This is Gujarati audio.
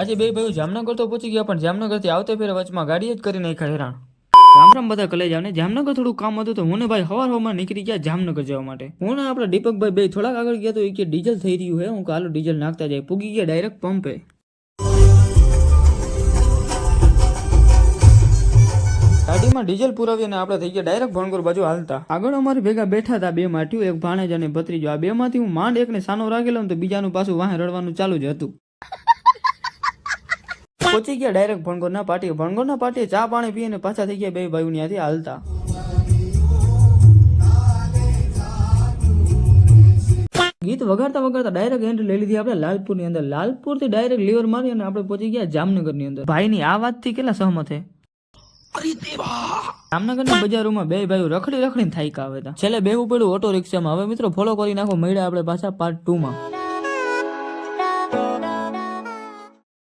આજે બે ભાઈઓ જામનગર તો પહોંચી ગયા, પણ જામનગરથી આવતે ફેર વચમાં ગાડી જ કરી નાખ્યા હેરાન. રામ રામ બધા કલેજ આવને. જામનગર થોડું કામ હતું તો હું ને ભાઈ હવારમાં નીકળી ગયા જામનગર જવા માટે. હું ને આપણા દીપકભાઈ બે થોડાક આગળ ગયા તો એ કે ડીઝલ થઈ રહ્યું હે. હું કે હાલો ડીઝલ નાખતા જાય. પૂગી ગયા ડાયરેક્ટ પંપે. ગાડીમાં ડીઝલ પુરાવીને આપણે થઈ ગયા ડાયરેક્ટ ભણગોર બાજુ હાલતા. આગળ અમારી ભેગા બેઠા હતા બે માઠ્યું, એક ભાણેજ અને ભત્રીજો. આ બે માંથી હું માંડ એકને સાનો રાખેલો તો બીજાનું પાછું વાહે રડવાનું ચાલુ જ હતું. પહોંચી ગયા ડાયરેક્ટ ભણગોરના પાટીએ. ભણગોરના પાટીએ ચા પાણી પીને પાછા થઈ ગયા બે ભાઈઓ ત્યાંથી હાલતા. ગીત વગાડતા વગાડતા ડાયરેક્ટ એન્ટ્રી લઈ લીધી આપણે લાલપુરની અંદર. લાલપુરથી ડાયરેક્ટ લીવર મારી અને આપણે પહોંચી ગયા જામનગરની અંદર. ભાઈની આ વાતથી કેટલા સહમત છે. જામનગરના બજારોમાં બે ભાઈઓ રખડી રખડીને થાક્યા આવે. છેલ્લે બેહવું પડ્યું ઓટો રિક્ષામાં. હવે મિત્રો ફોલો કરી નાખો, મળ્યા આપણે પાછા પાર્ટ 2 માં.